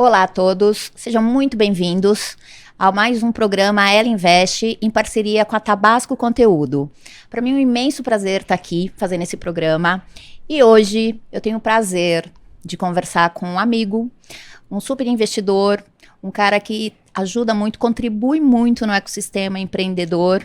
Olá a todos, sejam muito bem-vindos a mais um programa Ela Investe em parceria com a Tabasco Conteúdo. Para mim é um imenso prazer estar aqui fazendo esse programa e hoje eu tenho o prazer de conversar com um amigo, um super investidor, um cara que ajuda muito, contribui muito no ecossistema empreendedor,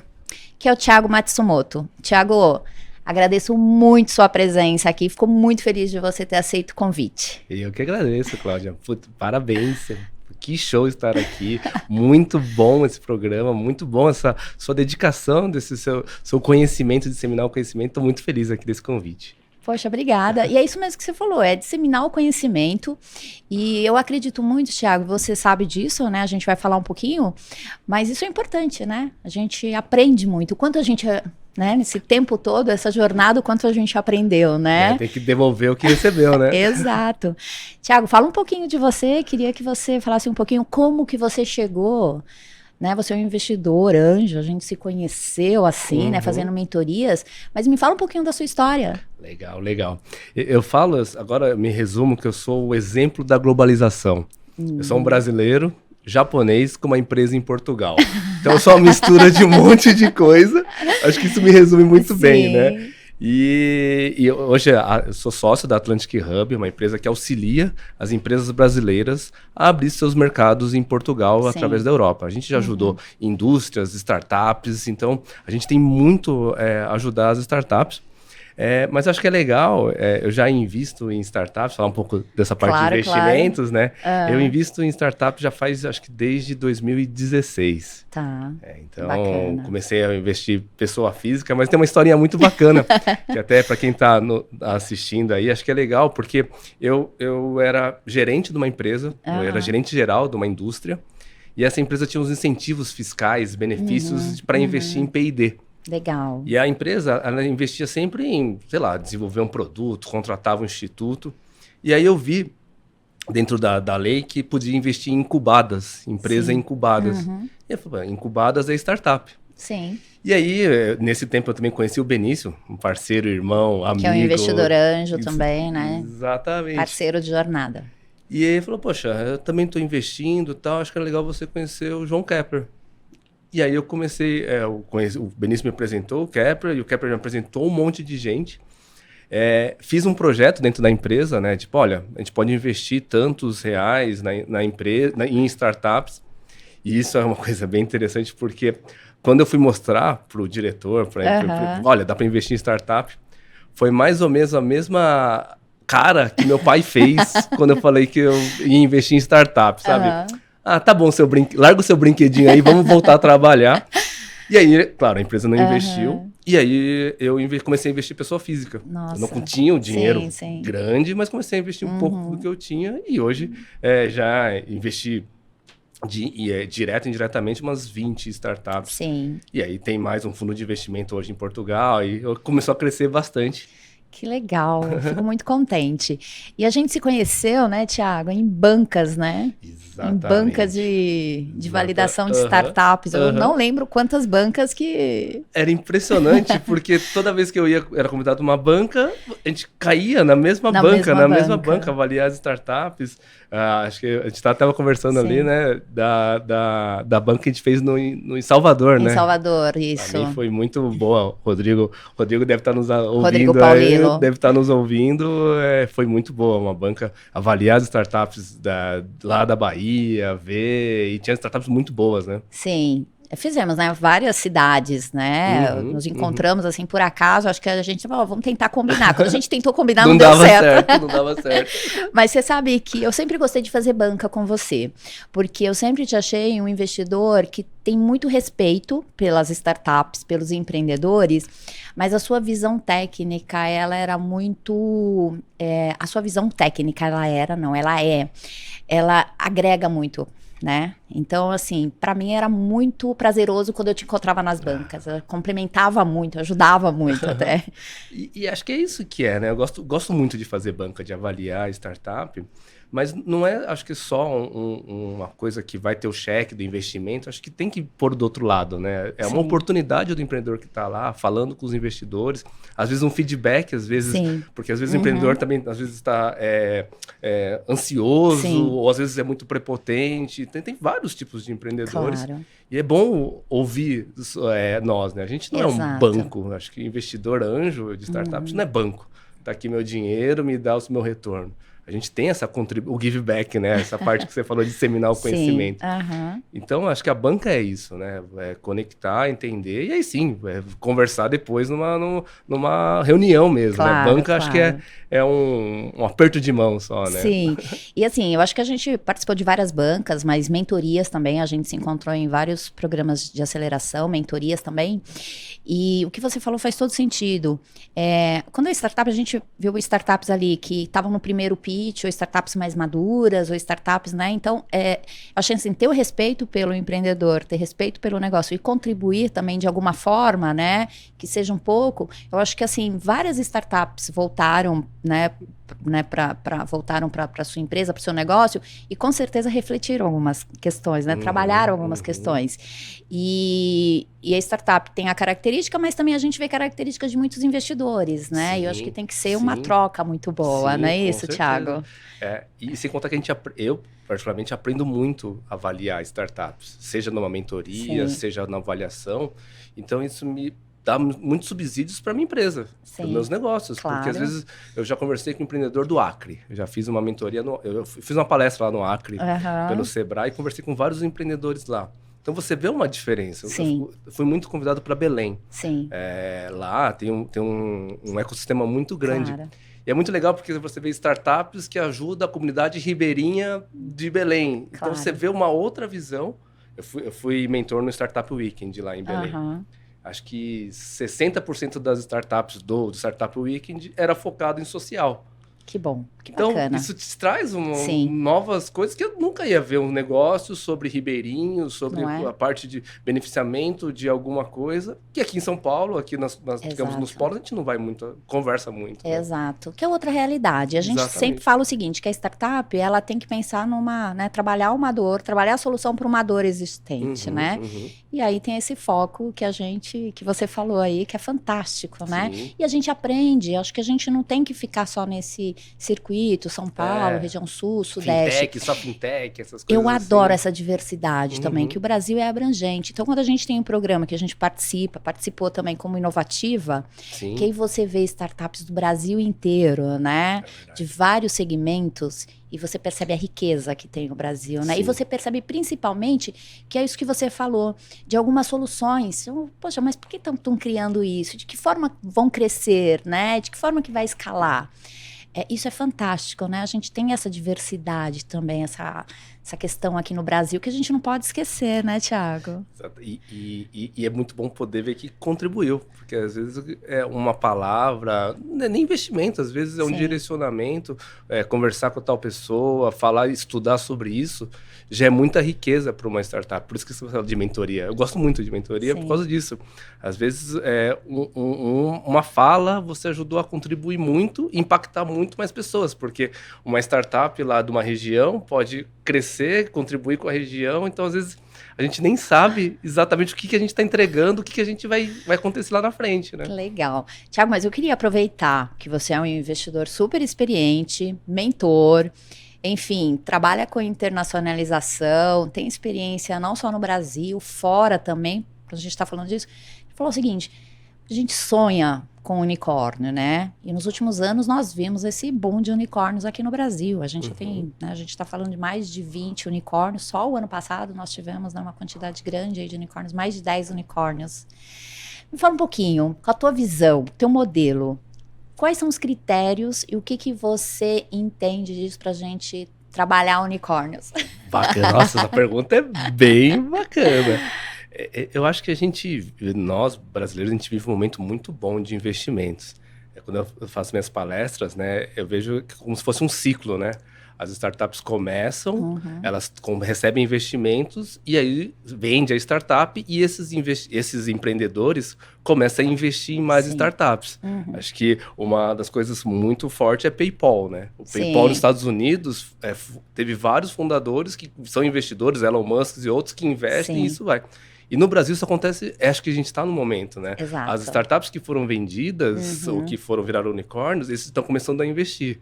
que é o Thiago Matsumoto. Thiago, agradeço muito sua presença aqui, fico muito feliz de você ter aceito o convite. Eu que agradeço, Cláudia. Puta, parabéns. Que show estar aqui. Muito bom esse programa, muito bom essa sua dedicação, desse seu conhecimento, disseminar o conhecimento. Estou muito feliz aqui desse convite. Poxa, obrigada. E é isso mesmo que você falou, é disseminar o conhecimento. E eu acredito muito, Thiago, você sabe disso, né? A gente vai falar um pouquinho, mas isso é importante, né? A gente aprende muito. O quanto a gente, né, nesse tempo todo, essa jornada, o quanto a gente aprendeu, né? Tem que devolver o que recebeu, né? Exato. Thiago, fala um pouquinho de você. Queria que você falasse um pouquinho como que você chegou, né? Você é um investidor, anjo, a gente se conheceu assim, né? Fazendo mentorias. Mas me fala um pouquinho da sua história. Legal. Eu falo, agora eu me resumo que eu sou o exemplo da globalização. Eu sou um brasileiro, japonês, com uma empresa em Portugal. Então eu sou uma mistura de um monte de coisa. Acho que isso me resume muito bem, né? E hoje eu sou sócio da Atlantic Hub, uma empresa que auxilia as empresas brasileiras a abrir seus mercados em Portugal através da Europa. A gente já ajudou indústrias, startups, então a gente tem muito a ajudar as startups. Mas acho que é legal, eu já invisto em startups, falar um pouco dessa parte de investimentos, né? Eu invisto em startups já faz, acho que desde 2016. Tá, então, bacana. Comecei a investir pessoa física, mas tem uma historinha muito bacana, que até para quem está assistindo aí, acho que é legal, porque eu era gerente de uma empresa, eu era gerente geral de uma indústria, e essa empresa tinha uns incentivos fiscais, benefícios para investir em P&D. Legal. E a empresa, ela investia sempre em, sei lá, desenvolver um produto, contratava um instituto. E aí eu vi, dentro da lei, que podia investir em incubadas, empresas incubadas. E eu falei, incubadas é startup. Sim. E aí, nesse tempo, eu também conheci o Benício, um parceiro, irmão, amigo. Que é um investidor anjo também, né? Exatamente. Parceiro de jornada. E aí ele falou, poxa, eu também estou investindo e tal, acho que é legal você conhecer o João Kepler. E aí eu comecei, o Benício me apresentou o Kepler, e o Kepler me apresentou um monte de gente. Fiz um projeto dentro da empresa, né? Tipo, olha, a gente pode investir tantos reais na empresa, em startups. E isso é uma coisa bem interessante, porque quando eu fui mostrar para o diretor, olha, dá para investir em startup, foi mais ou menos a mesma cara que meu pai fez quando eu falei que eu ia investir em startup, sabe? Tá bom, larga o seu brinquedinho aí, vamos voltar a trabalhar. E aí, claro, a empresa não investiu. E aí eu comecei a investir em pessoa física. Nossa. Eu não tinha o dinheiro grande, mas comecei a investir um pouco do que eu tinha. E hoje já investi direto e indiretamente umas 20 startups. Sim. E aí tem mais um fundo de investimento hoje em Portugal. E começou a crescer bastante. Que legal, fico muito contente. E a gente se conheceu, né, Thiago, em bancas, né? Exatamente. Em bancas de validação de startups. Eu não lembro quantas bancas que... Era impressionante, porque toda vez que eu era convidado a uma banca, a gente caía na mesma banca, avaliar as startups. Acho que a gente estava conversando ali, né, da banca que a gente fez em Salvador, né? Em Salvador, isso. Pra mim foi muito boa. Rodrigo deve estar nos ouvindo. Rodrigo Paulino. Deve estar nos ouvindo. Foi muito boa, uma banca avaliar as startups lá da Bahia, e tinha startups muito boas, né? Sim. Fizemos, né, várias cidades, né, nos encontramos, assim, por acaso, acho que a gente falou, vamos tentar combinar. Quando a gente tentou combinar, não deu certo. Não dava certo. Mas você sabe que eu sempre gostei de fazer banca com você, porque eu sempre te achei um investidor que tem muito respeito pelas startups, pelos empreendedores, mas a sua visão técnica, ela era muito... a sua visão técnica, ela é, ela agrega muito, né? Então, assim, para mim era muito prazeroso quando eu te encontrava nas bancas. Eu complementava muito, ajudava muito até. E acho que é isso que é, né? Eu gosto muito de fazer banca, de avaliar startup, mas não é, acho que só uma coisa que vai ter o cheque do investimento, acho que tem que pôr do outro lado, né? É uma Sim. oportunidade do empreendedor que está lá, falando com os investidores, às vezes um feedback, às vezes, Sim. porque às vezes o empreendedor também, às vezes está ansioso, Sim. ou às vezes é muito prepotente, tem vários tipos de empreendedores. Claro. E é bom ouvir nós, né? A gente não é um Exato. banco. Acho que investidor anjo de startups não é banco. Tá aqui meu dinheiro, me dá o meu retorno. A gente tem o give back, né? Essa parte que você falou de disseminar o conhecimento. Sim. Então, acho que a banca é isso, né? É conectar, entender e aí sim, conversar depois numa reunião mesmo, Claro, né? Banca, acho que é um aperto de mão só, né? Sim. E assim, eu acho que a gente participou de várias bancas, mas mentorias também. A gente se encontrou em vários programas de aceleração, mentorias também. E o que você falou faz todo sentido. Quando a startup, a gente viu startups ali que estavam no primeiro pitch, ou startups mais maduras, ou startups, né? Então, eu achei assim, ter o respeito pelo empreendedor, ter respeito pelo negócio e contribuir também de alguma forma, né? Que seja um pouco. Eu acho que assim, várias startups voltaram, voltaram para sua empresa, para o seu negócio, e com certeza refletiram algumas questões, né? Trabalharam algumas questões. E a startup tem a característica, mas também a gente vê características de muitos investidores, né? Sim, e eu acho que tem que ser uma troca muito boa, sim, não é com isso, certeza. Thiago? E sem contar que eu, particularmente, aprendo muito a avaliar startups, seja numa mentoria, seja na avaliação. Então, isso me dá muitos subsídios para minha empresa, para os meus negócios. Claro. Porque, às vezes, eu já conversei com um empreendedor do Acre. Eu já fiz uma mentoria, eu fiz uma palestra lá no Acre, pelo Sebrae, e conversei com vários empreendedores lá. Então, você vê uma diferença. Sim. Eu fui muito convidado para Belém. Sim. Lá tem um ecossistema muito grande. Claro. E é muito legal porque você vê startups que ajudam a comunidade ribeirinha de Belém. Então, você vê uma outra visão. Eu fui mentor no Startup Weekend lá em Belém. Acho que 60% das startups do Startup Weekend era focado em social. Que bom, que então, bacana. Isso te traz novas coisas que eu nunca ia ver um negócio sobre ribeirinhos, sobre a parte de beneficiamento de alguma coisa, que aqui em São Paulo, aqui digamos, nos polos, a gente não vai muito, conversa muito. Né? Exato, que é outra realidade. A gente sempre fala o seguinte, que a startup, ela tem que pensar trabalhar uma dor, trabalhar a solução para uma dor existente, né? E aí tem esse foco que você falou aí, que é fantástico, né? E a gente aprende, acho que a gente não tem que ficar só nesse circuito, São Paulo, região sul, sudeste. Fintech, essas coisas. Eu adoro essa diversidade também, que o Brasil é abrangente. Então, quando a gente tem um programa que a gente participou também como inovativa, que aí você vê startups do Brasil inteiro, né? De vários segmentos, e você percebe a riqueza que tem o Brasil, né? E você percebe principalmente que é isso que você falou, de algumas soluções. Poxa, mas por que estão criando isso? De que forma vão crescer, né? De que forma que vai escalar? Isso é fantástico, né? A gente tem essa diversidade também, essa questão aqui no Brasil que a gente não pode esquecer, né, Thiago? E é muito bom poder ver que contribuiu, porque às vezes é uma palavra, não é nem investimento, às vezes é um direcionamento, conversar com tal pessoa, falar, estudar sobre isso, já é muita riqueza para uma startup. Por isso que você fala de mentoria. Eu gosto muito de mentoria por causa disso. Às vezes, uma fala, você ajudou a contribuir muito, impactar muito mais pessoas, porque uma startup lá de uma região pode crescer, contribuir com a região, então às vezes a gente nem sabe exatamente o que a gente está entregando, o que a gente vai acontecer lá na frente, né? Legal. Thiago, mas eu queria aproveitar que você é um investidor super experiente, mentor, enfim, trabalha com internacionalização, tem experiência não só no Brasil, fora também, quando a gente está falando disso. Ele falou o seguinte, a gente sonha com unicórnio, né? E nos últimos anos nós vimos esse boom de unicórnios aqui no Brasil. A gente tem, né, a gente está falando de mais de 20 unicórnios. Só o ano passado nós tivemos, né, uma quantidade grande aí de unicórnios, mais de 10 unicórnios. Me fala um pouquinho, com a tua visão, teu modelo, quais são os critérios e o que você entende disso para a gente trabalhar unicórnios? Bacana, nossa, essa pergunta é bem bacana. Eu acho que nós brasileiros, a gente vive um momento muito bom de investimentos. quando eu faço minhas palestras, né, eu vejo como se fosse um ciclo, né? As startups começam, elas recebem investimentos e aí vende a startup e esses empreendedores começam a investir em mais startups. Acho que uma das coisas muito fortes é PayPal, né? O PayPal nos Estados Unidos teve vários fundadores que são investidores, Elon Musk e outros que investem e isso vai. E no Brasil isso acontece, acho que a gente está no momento, né? Exato. As startups que foram vendidas ou que foram virar unicórnios, esses estão começando a investir.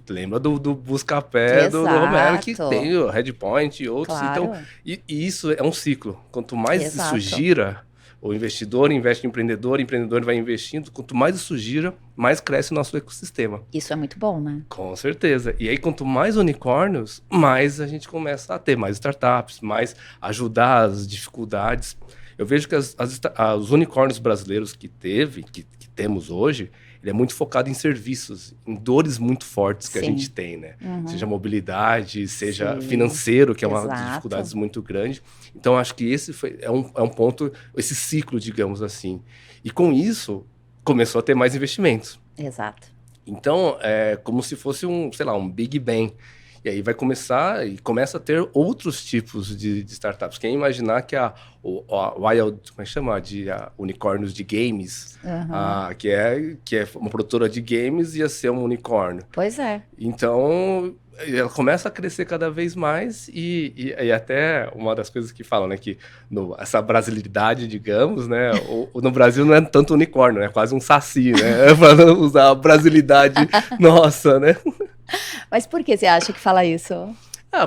Lembra do Buscapé do Romero, que tem o Redpoint e outros. Claro. Então, e isso é um ciclo. Quanto mais isso gira, o investidor investe em empreendedor, o empreendedor vai investindo. Quanto mais isso gira, mais cresce o nosso ecossistema. Isso é muito bom, né? Com certeza. E aí, quanto mais unicórnios, mais a gente começa a ter mais startups, mais ajudar as dificuldades. Eu vejo que os unicórnios brasileiros que temos hoje, ele é muito focado em serviços, em dores muito fortes que a gente tem, né? Seja mobilidade, seja financeiro, que é uma das dificuldades muito grande. Então, acho que esse é um ponto, esse ciclo, digamos assim. E com isso, começou a ter mais investimentos. Exato. Então, é como se fosse um Big Bang. E aí começa a ter outros tipos de startups. Quem imaginar que a Wild, como é que chama? Unicórnios de games, que é uma produtora de games, ia ser um unicórnio. Pois é. Então, ela começa a crescer cada vez mais e até uma das coisas que falam, né, que essa brasilidade, digamos, né, no Brasil não é tanto unicórnio, é quase um saci, né, para usar a brasilidade nossa, né. Mas por que você acha que fala isso?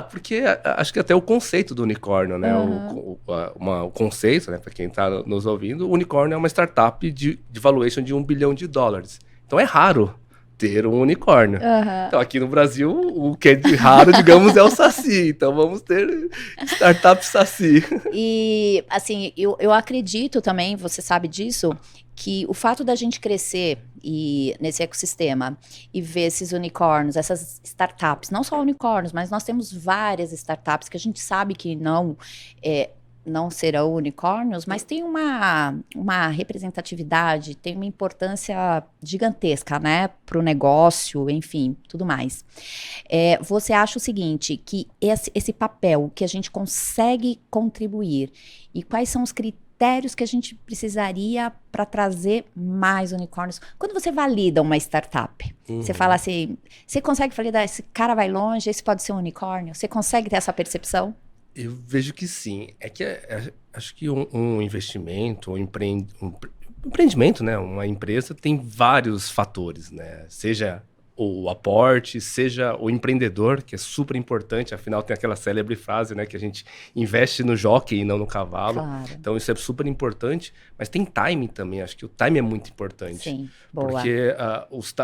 Porque acho que até o conceito do unicórnio, né? O conceito, né? Para quem está nos ouvindo, o unicórnio é uma startup de valuation de $1 bilhão. Então é raro ter um unicórnio. Então aqui no Brasil, o que é de raro, digamos, é o Saci. Então vamos ter startup Saci. E, assim, eu acredito também, você sabe disso, que o fato da gente crescer nesse ecossistema e ver esses unicórnios, essas startups, não só unicórnios, mas nós temos várias startups que a gente sabe que não serão unicórnios, mas tem uma representatividade, tem uma importância gigantesca, né, para o negócio, enfim, tudo mais. Você acha o seguinte, que esse papel que a gente consegue contribuir e quais são os critérios que a gente precisaria para trazer mais unicórnios? Quando você valida uma startup, você fala assim, você consegue validar, esse cara vai longe, esse pode ser um unicórnio? Você consegue ter essa percepção? Eu vejo que sim. Acho que um investimento, um empreendimento, né? Uma empresa tem vários fatores, né? Seja o aporte, seja o empreendedor, que é super importante, afinal tem aquela célebre frase, né, que a gente investe no jockey e não no cavalo. Claro. Então isso é super importante, mas tem timing também, acho que o timing é muito importante. Sim, boa. Porque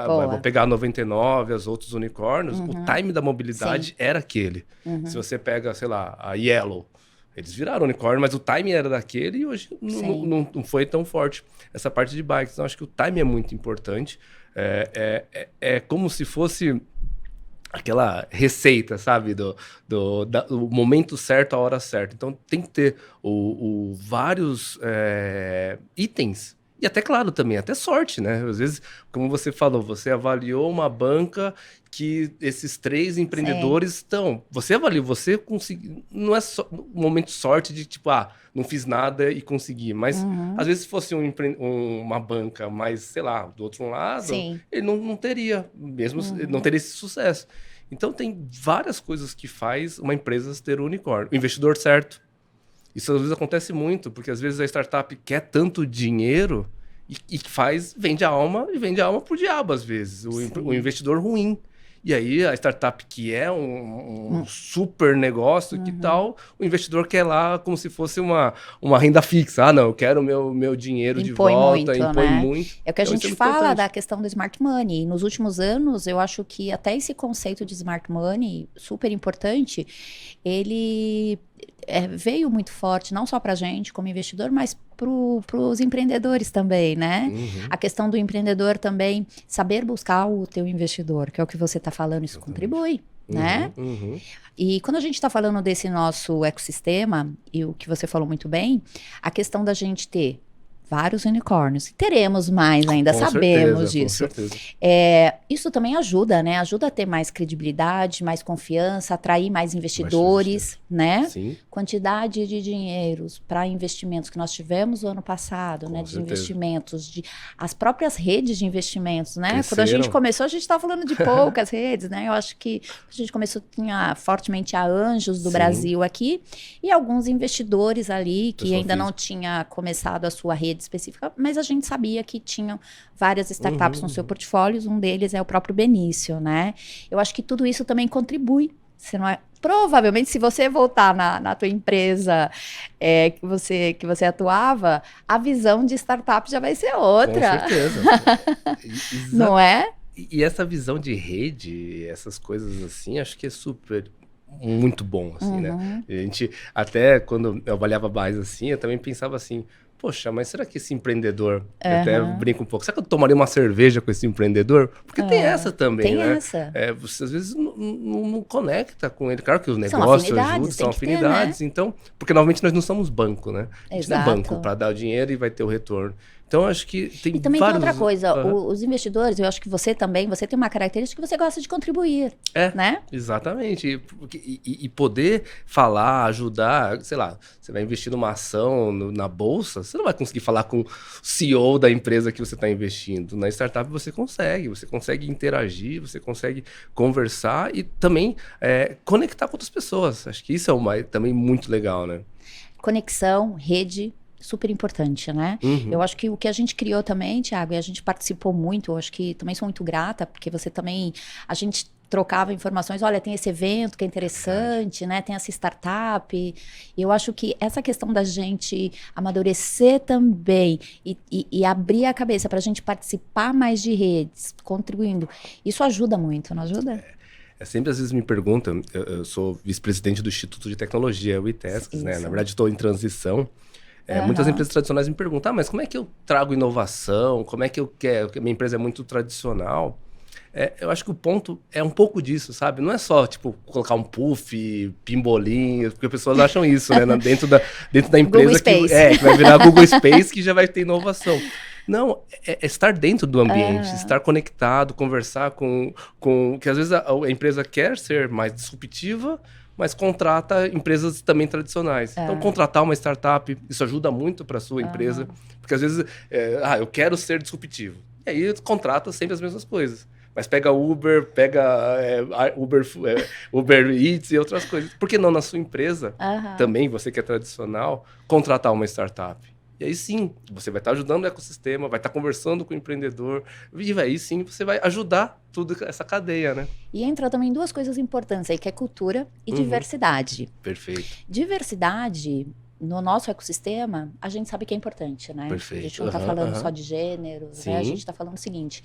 vou pegar a 99, os outros unicórnios, o timing da mobilidade era aquele. Se você pega, sei lá, a Yellow, eles viraram unicórnio, mas o timing era daquele e hoje não foi tão forte essa parte de bikes. Então acho que o timing é muito importante. É como se fosse aquela receita, sabe? Do momento certo, a hora certa. Então, tem que ter vários itens. E até, claro, também, até sorte, né? Às vezes, como você falou, você avaliou uma banca que esses 3 empreendedores estão... Você avaliou, você conseguiu... Não é só um momento de sorte de, tipo, não fiz nada e consegui. Mas, às vezes, se fosse uma banca mais, sei lá, do outro lado, ele não teria, mesmo não teria esse sucesso. Então, tem várias coisas que faz uma empresa ter um unicórnio. O investidor certo. Isso, às vezes, acontece muito, porque, às vezes, a startup quer tanto dinheiro e vende a alma pro diabo, às vezes. O investidor ruim. E aí, a startup que é um super negócio, que tal, o investidor quer lá como se fosse uma renda fixa. Não, eu quero meu dinheiro de volta, impõe muito. É o que a gente fala da questão do smart money. Nos últimos anos, eu acho que até esse conceito de smart money, super importante, ele veio muito forte, não só para a gente como investidor, mas para os empreendedores também, né? A questão do empreendedor também saber buscar o teu investidor, que é o que você está falando, isso contribui, né? E quando a gente está falando desse nosso ecossistema, e o que você falou muito bem, a questão da gente ter vários unicórnios. E teremos mais ainda, Com sabemos certeza, disso. Com certeza. Isso também ajuda, né? Ajuda a ter mais credibilidade, mais confiança, atrair mais investidores, né? Sim. Quantidade de dinheiros para investimentos que nós tivemos o ano passado, Com né? De certeza. investimentos, as próprias redes de investimentos, né? Cresceram. Quando a gente começou, a gente estava falando de poucas redes, né? Eu acho que a gente começou, tinha fortemente a Anjos do Sim. Brasil aqui e alguns investidores ali que Pessoa ainda não física. tinha começado a sua rede específica, mas a gente sabia que tinham várias startups no seu portfólio, um deles é o próprio Benício, né? Eu acho que tudo isso também contribui. Você não é... Provavelmente, se você voltar na tua empresa que você atuava, a visão de startup já vai ser outra. Com certeza. Não é? E essa visão de rede, essas coisas assim, acho que é muito bom, assim, né? A gente, até quando eu avaliava mais assim, eu também pensava assim, poxa, mas será que esse empreendedor, eu até brinco um pouco, será que eu tomaria uma cerveja com esse empreendedor? Porque tem essa também, né? Tem essa. Você às vezes não conecta com ele. Claro que os São negócios afinidades, ajudam, são tem que ter, afinidades. né? Então, porque normalmente nós não somos banco, né? A gente não é Exato. banco para dar o dinheiro e vai ter o retorno. Então, acho que tem E também vários... tem outra coisa, os investidores, eu acho que você também, você tem uma característica que você gosta de contribuir, né? Exatamente. E poder falar, ajudar, sei lá, você vai investir numa ação na bolsa, você não vai conseguir falar com o CEO da empresa que você está investindo. Na startup você consegue interagir, você consegue conversar e também conectar com outras pessoas. Acho que isso é também muito legal, né? Conexão, rede, super importante, né? Eu acho que o que a gente criou também, Thiago, e a gente participou muito, eu acho que também sou muito grata, porque você também, a gente trocava informações, olha, tem esse evento que é interessante, né? Tem essa startup. E eu acho que essa questão da gente amadurecer também e abrir a cabeça para a gente participar mais de redes, contribuindo, isso ajuda muito, não ajuda? Sempre às vezes me perguntam, eu sou vice-presidente do Instituto de Tecnologia, o ITESC, né? Na verdade estou em transição. Muitas empresas tradicionais me perguntam, mas como é que eu trago inovação? Como é que eu quero? Porque a minha empresa é muito tradicional. Eu acho que o ponto é um pouco disso, sabe? Não é só, tipo, colocar um puff, pimbolinho, porque as pessoas acham isso, né? Dentro da empresa que vai virar Google Space, que já vai ter inovação. Não, é estar dentro do ambiente, estar conectado, conversar com... Que às vezes a empresa quer ser mais disruptiva, mas contrata empresas também tradicionais. Então, contratar uma startup, isso ajuda muito para a sua empresa, porque às vezes, eu quero ser disruptivo. E aí, contrata sempre as mesmas coisas. Mas pega Uber, Uber Eats e outras coisas. Por que não na sua empresa, também, você que é tradicional, contratar uma startup? E aí sim, você vai estar ajudando o ecossistema, vai estar conversando com o empreendedor, e aí sim você vai ajudar tudo essa cadeia, né? E entra também duas coisas importantes aí, que é cultura e diversidade. Perfeito. Diversidade, no nosso ecossistema, a gente sabe que é importante, né? Perfeito. A gente não está falando só de gênero, né? A gente está falando o seguinte,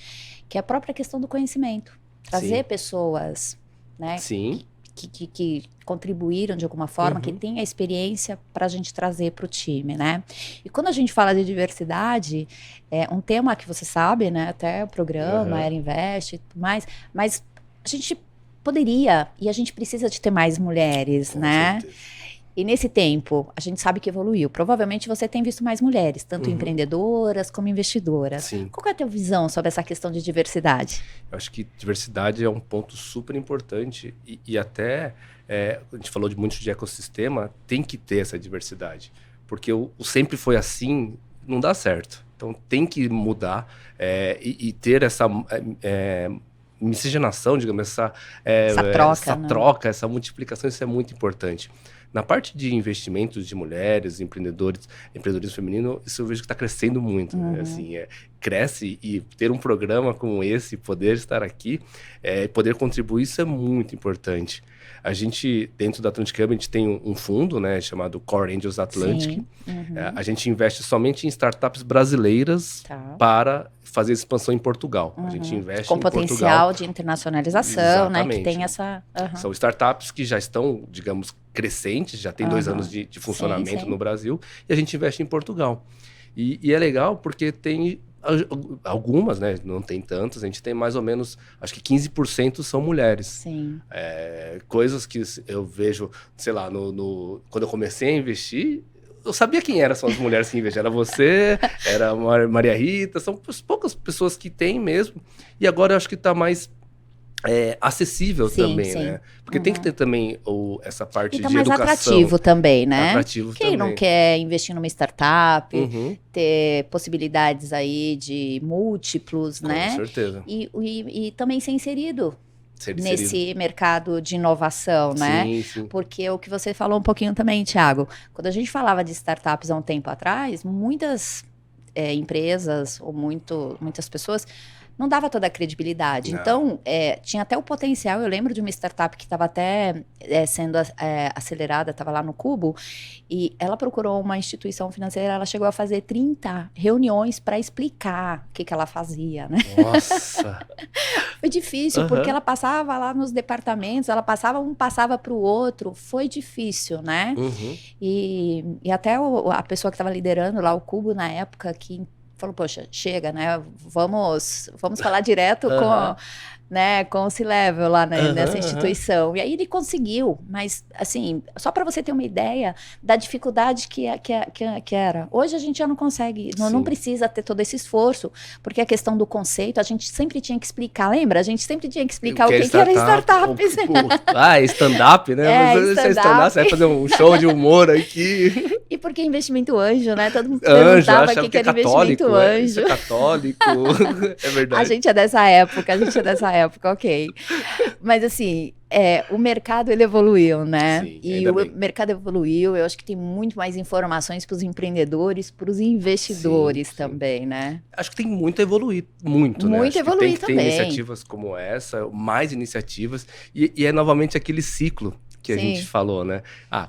que é a própria questão do conhecimento. Trazer pessoas, né? Sim. Que contribuíram de alguma forma, que têm a experiência para a gente trazer para o time, né? E quando a gente fala de diversidade, é um tema que você sabe, né? Até o programa, Ela Invest e tudo mais, mas a gente poderia e a gente precisa de ter mais mulheres, Com né? certeza. E nesse tempo, a gente sabe que evoluiu. Provavelmente você tem visto mais mulheres, tanto empreendedoras como investidoras. Sim. Qual é a tua visão sobre essa questão de diversidade? Eu acho que diversidade é um ponto super importante e até, a gente falou muito de ecossistema, tem que ter essa diversidade. Porque o sempre foi assim, não dá certo. Então tem que mudar e ter essa... miscigenação, digamos, essa troca, essa multiplicação, isso é muito importante. Na parte de investimentos de mulheres, empreendedorismo feminino, isso eu vejo que está crescendo muito. Né? Assim, cresce e ter um programa como esse, poder estar aqui, poder contribuir, isso é muito importante. A gente, dentro da Atlantic Hub, a gente tem um fundo, né, chamado Core Angels Atlantic. A gente investe somente em startups brasileiras para fazer expansão em Portugal. A gente investe com em potencial Portugal. De internacionalização, né, que tem essa... São startups que já estão, digamos, crescentes, já tem 2 anos de funcionamento no Brasil, e a gente investe em Portugal. E é legal porque tem... algumas, né? Não tem tantas. A gente tem mais ou menos, acho que 15% são mulheres. Sim. Coisas que eu vejo, sei lá, quando eu comecei a investir, eu sabia quem são as mulheres que investem. Era você, era a Maria Rita, são poucas pessoas que têm mesmo. E agora eu acho que está mais acessível também, né? Porque tem que ter também essa parte de educação. E tá mais atrativo também, né? Atrativo Quem também. não quer investir numa startup, ter possibilidades aí de múltiplos, né? Com certeza. E também ser inserido nesse mercado de inovação, né? Sim. Porque o que você falou um pouquinho também, Thiago, quando a gente falava de startups há um tempo atrás, muitas empresas ou muitas pessoas não dava toda a credibilidade. Não. Então, tinha até o potencial. Eu lembro de uma startup que estava até sendo acelerada, estava lá no Cubo, e ela procurou uma instituição financeira, ela chegou a fazer 30 reuniões para explicar o que ela fazia, né? Nossa! Foi difícil, porque ela passava lá nos departamentos, um passava para o outro, foi difícil, né? E até a pessoa que estava liderando lá o Cubo na época, que falou, poxa, chega, né? Vamos falar direto com o C-Level lá nessa instituição. E aí ele conseguiu, mas assim, só para você ter uma ideia da dificuldade que era. Hoje a gente já não consegue, não precisa ter todo esse esforço, porque a questão do conceito, a gente sempre tinha que explicar, lembra? A gente sempre tinha que explicar o que era startup. Stand-up, né? Stand-up, você vai fazer um show de humor aqui. E porque investimento anjo, né? Todo mundo perguntava o que era investimento anjo. Isso é católico, é verdade. A gente é dessa época, ok. Mas assim, o mercado ele evoluiu, né? Sim, e o mercado evoluiu, eu acho que tem muito mais informações para os empreendedores, para os investidores também, né? Acho que tem muito a evoluir, muito, né? Muito evoluir também. Tem iniciativas como essa, mais iniciativas, e é novamente aquele ciclo que a gente falou, né?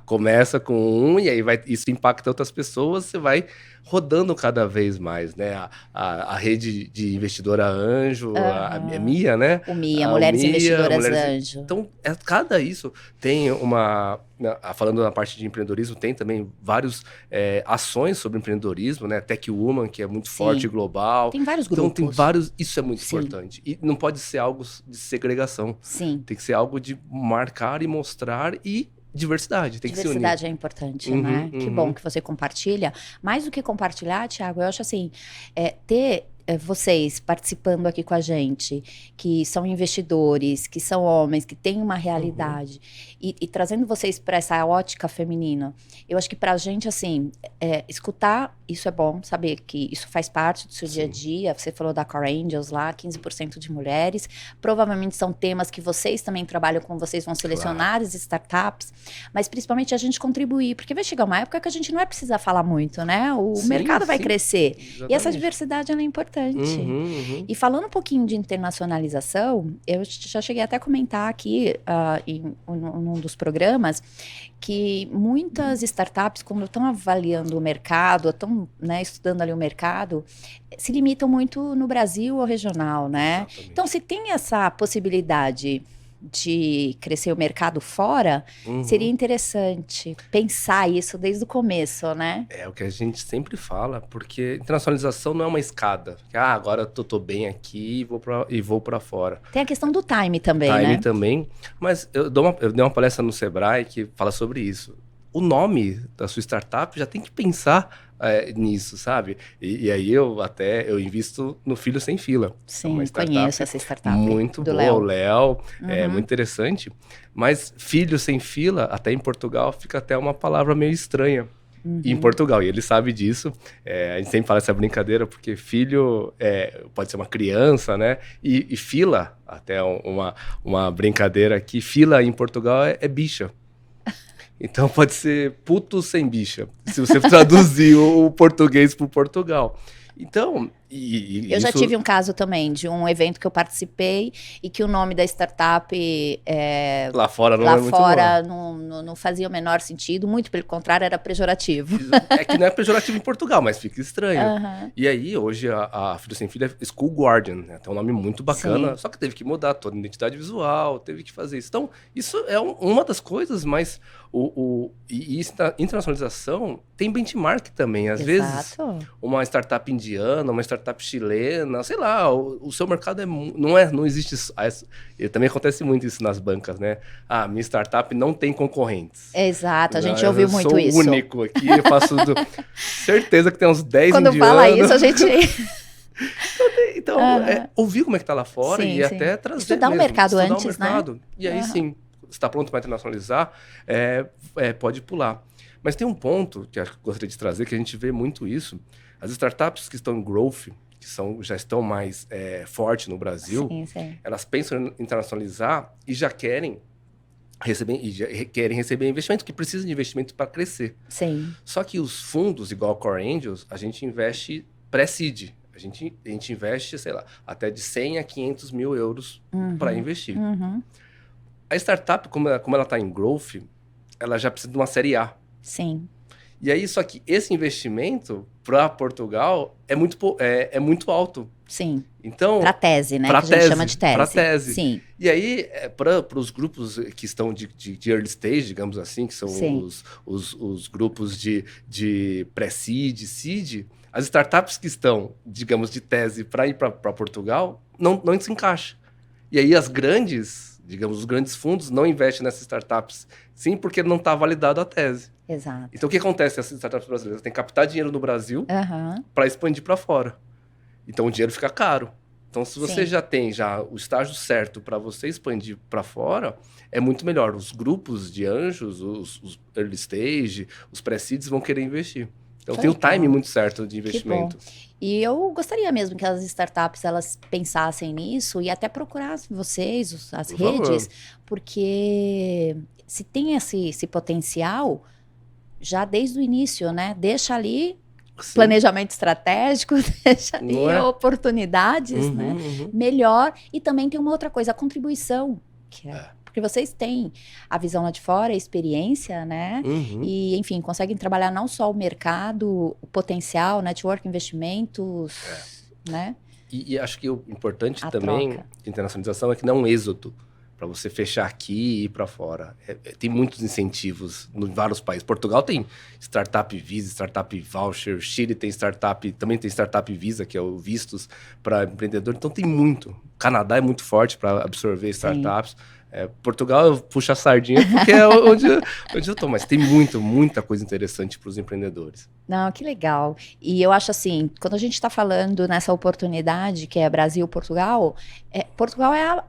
Começa com um e aí isso impacta outras pessoas, você vai rodando cada vez mais, né? A rede de investidora anjo, a MIA, né? O MIA, Mulheres Investidoras Anjo. Então, cada isso tem falando na parte de empreendedorismo, tem também várias ações sobre empreendedorismo, né? Tech Woman, que é muito forte global. Tem vários grupos. Então, tem vários... Isso é muito importante. E não pode ser algo de segregação. Sim. Tem que ser algo de marcar e mostrar e diversidade. Tem que se unir. Diversidade é importante, né? Que bom que você compartilha. Mais do que compartilhar, Thiago, eu acho assim, ter vocês participando aqui com a gente, que são investidores, que são homens, que têm uma realidade, e trazendo vocês para essa ótica feminina, eu acho que para a gente, assim, escutar, isso é bom, saber que isso faz parte do seu dia a dia. Você falou da Core Angels lá, 15% de mulheres, provavelmente são temas que vocês também trabalham com, vocês vão selecionar as startups, mas principalmente a gente contribuir, porque vai chegar uma época que a gente não vai precisar falar muito, né? O mercado vai crescer, exatamente. E essa diversidade ela é importante. E falando um pouquinho de internacionalização, eu já cheguei até a comentar aqui em um dos programas que muitas startups, quando estão avaliando o mercado, estão estudando ali o mercado, se limitam muito no Brasil ou regional, né? Exatamente. Então, se tem essa possibilidade de crescer o mercado fora, seria interessante pensar isso desde o começo, né? É o que a gente sempre fala, porque internacionalização não é uma escada. Agora eu tô bem aqui e vou para fora. Tem a questão do time também, né? Time também, mas eu dei uma palestra no Sebrae que fala sobre isso. O nome da sua startup já tem que pensar nisso, sabe? E aí eu invisto no Filho Sem Fila. Sim, conheço essa startup. Muito boa, o Léo, é muito interessante. Mas Filho Sem Fila, até em Portugal, fica até uma palavra meio estranha. Em Portugal, e ele sabe disso. A gente sempre fala essa brincadeira, porque filho pode ser uma criança, né? E fila, até uma brincadeira aqui, fila em Portugal é bicha. Então pode ser puto sem bicha, se você traduzir o português para o Portugal. Então, eu já tive um caso também de um evento que eu participei e que o nome da startup lá fora não fazia o menor sentido, muito pelo contrário, era pejorativo. É que não é pejorativo em Portugal, mas fica estranho. E aí, hoje, a Filho Sem Filho é School Guardian, né? Tem um nome muito bacana, só que teve que mudar toda a identidade visual, teve que fazer isso. Então, isso é uma das coisas, mas internacionalização tem benchmark também. Às vezes, uma startup indiana, uma startup startup chilena, sei lá, o seu mercado não existe isso. Também acontece muito isso nas bancas, né? Ah, minha startup não tem concorrentes. Exato, a gente ouviu muito isso. Eu sou único aqui, eu faço certeza que tem uns 10 Quando indianos. fala isso, a gente... Então, ouvir como é que tá lá fora sim, e até trazer estudar mesmo, o mercado estudar antes, o mercado. né? E aí sim, se está pronto para internacionalizar, pode pular. Mas tem um ponto que eu gostaria de trazer, que a gente vê muito isso. As startups que estão em growth, que já estão mais fortes no Brasil, sim. Elas pensam em internacionalizar e já querem receber investimento, que precisa de investimento para crescer. Sim. Só que os fundos, igual a Core Angels, a gente investe pré-seed. A gente investe, sei lá, até de 100 a 500 mil euros para investir. A startup, como ela está em growth, ela já precisa de uma série A. Sim. E aí, só que esse investimento para Portugal é muito alto. Sim. Então, para tese, né? Que a gente chama de tese. Para tese. Sim. E aí, para os grupos que estão de early stage, digamos assim, que são os grupos de pré-seed, seed, as startups que estão, digamos, de tese para ir para Portugal, não se encaixa. E aí, os grandes fundos não investem nessas startups, sim, porque não está validado a tese. Exato. Então, o que acontece? Essas startups brasileiras têm que captar dinheiro no Brasil para expandir para fora. Então, o dinheiro fica caro. Então, se você já tem o estágio certo para você expandir para fora, é muito melhor. Os grupos de anjos, os early stage, os pré-seeds vão querer investir. Então, tem o time muito certo de investimento. E eu gostaria mesmo que as startups elas pensassem nisso e até procurar vocês, as redes, porque se tem esse potencial, já desde o início, né? Deixa ali planejamento estratégico, deixa ali oportunidades, né? Melhor. E também tem uma outra coisa, a contribuição, que porque vocês têm a visão lá de fora, a experiência, né? E, enfim, conseguem trabalhar não só o mercado, o potencial, network, investimentos, né? E acho que o importante também de internacionalização é que não é um êxodo para você fechar aqui e ir para fora. Tem muitos incentivos em vários países. Portugal tem Startup Visa, Startup Voucher. Chile também tem Startup Visa, que é o Vistos para empreendedor. Então tem muito. O Canadá é muito forte para absorver startups. Portugal eu puxo a sardinha porque é onde eu estou, mas tem muita coisa interessante para os empreendedores. Não, que legal. E eu acho assim, quando a gente está falando nessa oportunidade que é Brasil-Portugal, Portugal é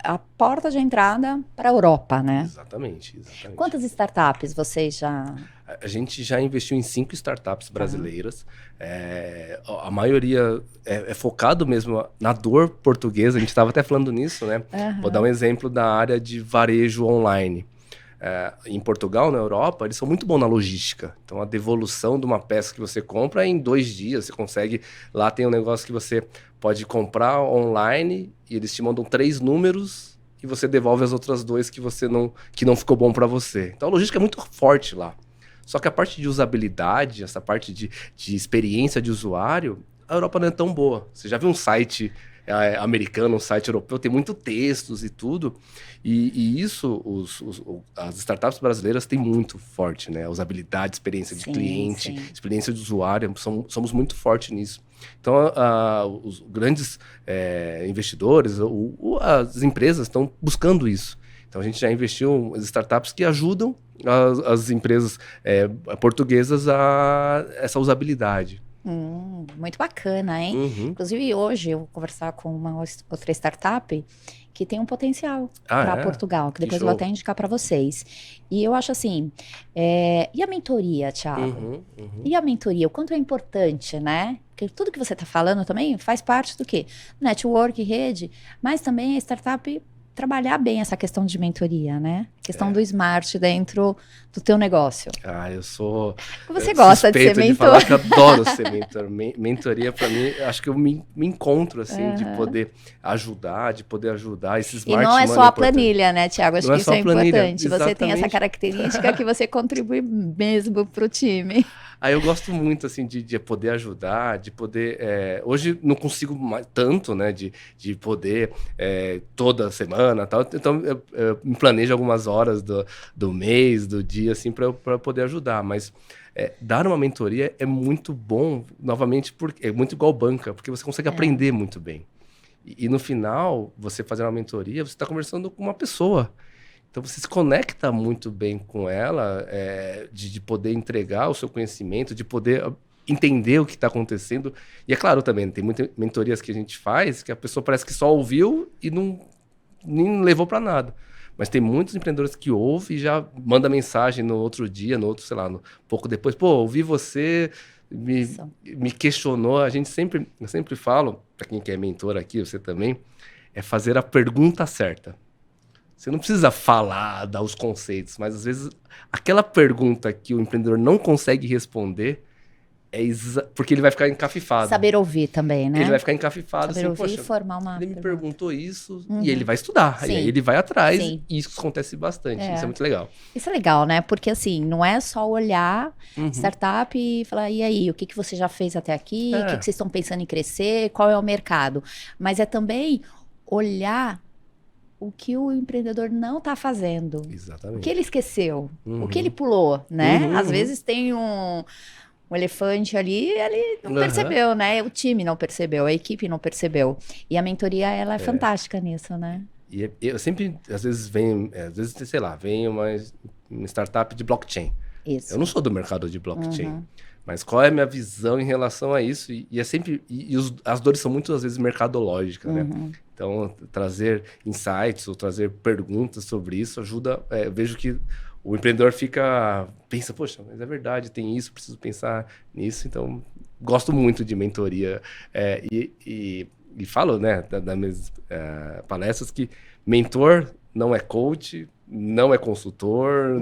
a porta de entrada para a Europa, né? Exatamente. Quantas startups vocês já... A gente já investiu em 5 startups brasileiras. A maioria é focado mesmo na dor portuguesa. A gente estava até falando nisso, né? Vou dar um exemplo da área de varejo online. Em Portugal, na Europa, eles são muito bons na logística. Então, a devolução de uma peça que você compra é em 2 dias. Você consegue... Lá tem um negócio que você pode comprar online e eles te mandam 3 números e você devolve as outras 2 que não ficou bom para você. Então, a logística é muito forte lá. Só que a parte de usabilidade, essa parte de experiência de usuário, a Europa não é tão boa. Você já viu um site americano, um site europeu, tem muito textos e tudo. E isso, as startups brasileiras têm muito forte, né? A usabilidade, experiência de cliente, experiência de usuário, somos muito fortes nisso. Então, os grandes investidores, as empresas estão buscando isso. Então, a gente já investiu em startups que ajudam as empresas portuguesas a essa usabilidade. Muito bacana, hein? Inclusive, hoje eu vou conversar com uma outra startup que tem um potencial para Portugal, que depois eu vou até indicar para vocês. E eu acho assim, e a mentoria, Thiago? E a mentoria, o quanto é importante, né? Porque tudo que você está falando também faz parte do quê? Network, rede, mas também a startup trabalhar bem essa questão de mentoria, né? Questão do smart dentro do teu negócio. Eu sou... Você gosta de ser mentor? De falar que eu adoro ser mentor. Mentoria, para mim, acho que eu me encontro, assim, de poder ajudar esse smart. E não é só a planilha, né, Thiago? Acho que isso é importante. Exatamente. Você tem essa característica que você contribui mesmo para o time. Aí eu gosto muito, assim, de poder ajudar, de poder... hoje não consigo mais tanto, né, de poder toda semana e tal. Então, eu me planejo algumas horas do mês, do dia, assim, para poder ajudar. Mas dar uma mentoria é muito bom, novamente, porque é muito igual banca, porque você consegue aprender muito bem. E no final, você fazer uma mentoria, você está conversando com uma pessoa. Então, você se conecta muito bem com ela, de poder entregar o seu conhecimento, de poder entender o que está acontecendo. E é claro também, tem muitas mentorias que a gente faz que a pessoa parece que só ouviu e nem levou para nada. Mas tem muitos empreendedores que ouvem e já manda mensagem no outro dia, no outro, sei lá, pouco depois. Pô, ouvi você, me questionou. Eu sempre falo, para quem quer mentor aqui, você também, é fazer a pergunta certa. Você não precisa falar, dar os conceitos, mas às vezes aquela pergunta que o empreendedor não consegue responder porque ele vai ficar encafifado. Saber ouvir também, né? Ele vai ficar encafifado. Saber assim, ouvir e formar uma ele me pergunta. perguntou isso e ele vai estudar. Sim. E aí ele vai atrás. Sim. E isso acontece bastante. Isso é muito legal. Isso é legal, né? Porque assim, não é só olhar startup e falar, e aí, o que você já fez até aqui? O que vocês estão pensando em crescer? Qual é o mercado? Mas é também olhar o que o empreendedor não está fazendo. Exatamente. O que ele esqueceu. O que ele pulou, né? Às vezes tem um elefante ali, ele não percebeu, né? O time não percebeu, a equipe não percebeu. E a mentoria, ela é fantástica nisso, né? E eu sempre, às vezes, sei lá, vem uma startup de blockchain. Isso. Eu não sou do mercado de blockchain. Mas qual é a minha visão em relação a isso? E é sempre... as dores são muitas vezes mercadológicas, né? Então, trazer insights ou trazer perguntas sobre isso ajuda... eu vejo que o empreendedor pensa, poxa, mas é verdade, tem isso, preciso pensar nisso. Então, gosto muito de mentoria. E falo, né, das minhas palestras, que mentor não é coach, não é consultor.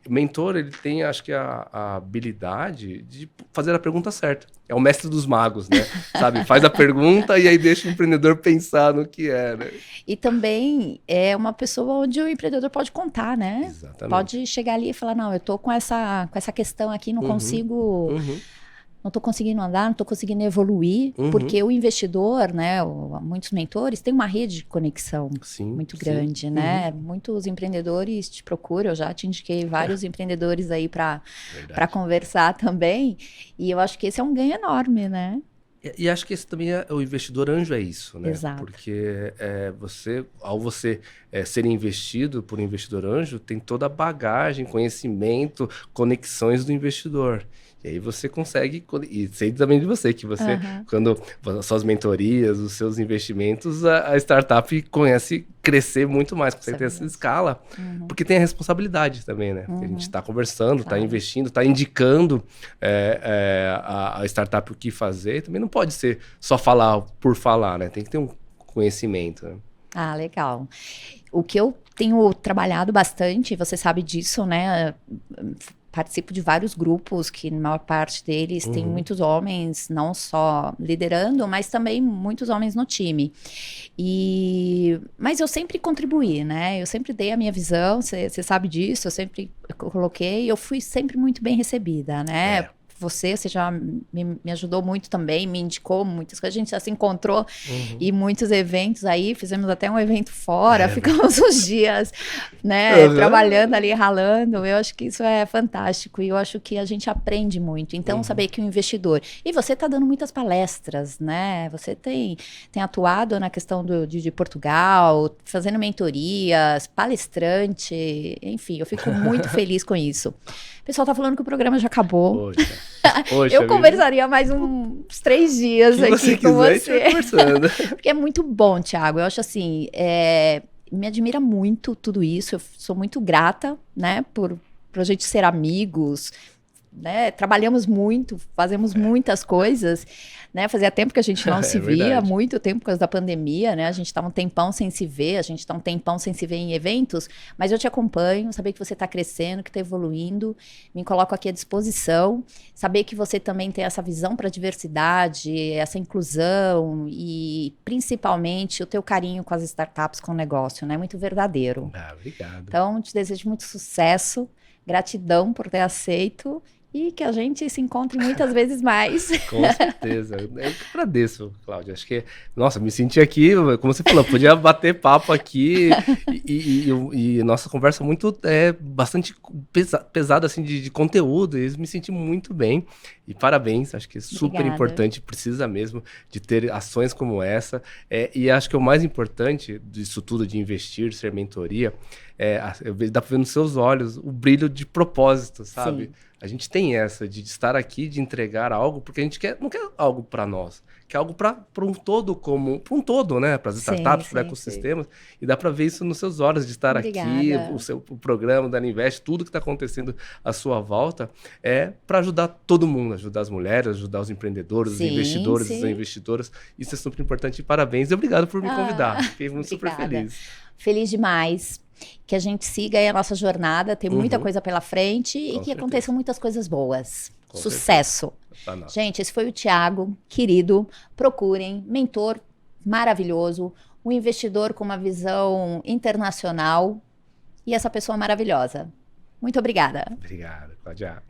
Mentor, ele tem, acho que, a habilidade de fazer a pergunta certa. É o mestre dos magos, né? Sabe? Faz a pergunta e aí deixa o empreendedor pensar no que é, né? E também é uma pessoa onde o empreendedor pode contar, né? Exatamente. Pode chegar ali e falar, não, eu tô com essa questão aqui, não consigo... Não estou conseguindo andar, não estou conseguindo evoluir, porque o investidor, né, muitos mentores, têm uma rede de conexão muito grande, né? Muitos empreendedores te procuram, eu já te indiquei vários empreendedores aí para conversar também, e eu acho que esse é um ganho enorme, né? E acho que esse também o investidor anjo é isso, né? Exato. Porque ao você ser investido por um investidor anjo, tem toda a bagagem, conhecimento, conexões do investidor. E aí você consegue, e sei também de você, que você, quando as suas mentorias, os seus investimentos, a startup conhece crescer muito mais, consegue ter essa escala, porque tem a responsabilidade também, né? Porque a gente está conversando, está investindo, está indicando a startup o que fazer, e também não pode ser só falar por falar, né? Tem que ter um conhecimento, né? Ah, legal. O que eu tenho trabalhado bastante, você sabe disso, né? Participo de vários grupos que, na maior parte deles, tem muitos homens, não só liderando, mas também muitos homens no time. Mas eu sempre contribuí, né? Eu sempre dei a minha visão, você sabe disso, eu sempre coloquei, eu fui sempre muito bem recebida, né? Você já me ajudou muito também, me indicou muitas coisas. A gente já se encontrou em muitos eventos aí, fizemos até um evento fora, ficamos uns dias, né, trabalhando ali, ralando. Eu acho que isso é fantástico e eu acho que a gente aprende muito. Então, saber que o investidor... E você está dando muitas palestras, né? Você tem atuado na questão de Portugal, fazendo mentorias, palestrante, enfim, eu fico muito feliz com isso. O pessoal tá falando que o programa já acabou. Poxa, eu conversaria mais uns 3 dias aqui com você. Porque é muito bom, Thiago. Eu acho assim, me admira muito tudo isso. Eu sou muito grata, né, por a gente ser amigos, né? Trabalhamos muito, fazemos muitas coisas, né? Fazia tempo que a gente não se via, muito tempo por causa da pandemia, né? A gente tá um tempão sem se ver, a gente tá um tempão sem se ver em eventos, mas eu te acompanho, saber que você tá crescendo, que tá evoluindo, me coloco aqui à disposição, saber que você também tem essa visão para diversidade, essa inclusão e principalmente o teu carinho com as startups, com o negócio, né? Muito verdadeiro. Obrigado. Então, te desejo muito sucesso, gratidão por ter aceito. e que a gente se encontre muitas vezes mais. Com certeza. Eu que agradeço, Cláudia. Acho que, nossa, me senti aqui, como você falou, podia bater papo aqui e nossa conversa muito, bastante pesada, assim, de conteúdo, e me senti muito bem. E parabéns, acho que é super Obrigada. importante, precisa mesmo de ter ações como essa. E acho que o mais importante disso tudo, de investir, ser mentoria, dá pra ver nos seus olhos o brilho de propósito, sabe? Sim. A gente tem essa de estar aqui, de entregar algo, porque a gente não quer algo para nós, quer algo para um todo comum, para um todo, né? Para as startups, para ecossistemas. E dá para ver isso nos seus olhos, de estar aqui, o programa da Alinvest, tudo que está acontecendo à sua volta, é para ajudar todo mundo, ajudar as mulheres, ajudar os empreendedores, os investidores, as investidoras. Isso é super importante. E parabéns e obrigado por me convidar. Fiquei super feliz. Feliz demais. Que a gente siga aí a nossa jornada, tem muita coisa pela frente e que aconteçam muitas coisas boas. Sucesso! Gente, esse foi o Thiago, querido. Procurem, mentor maravilhoso, um investidor com uma visão internacional e essa pessoa maravilhosa. Muito obrigada. Obrigado, Cláudia.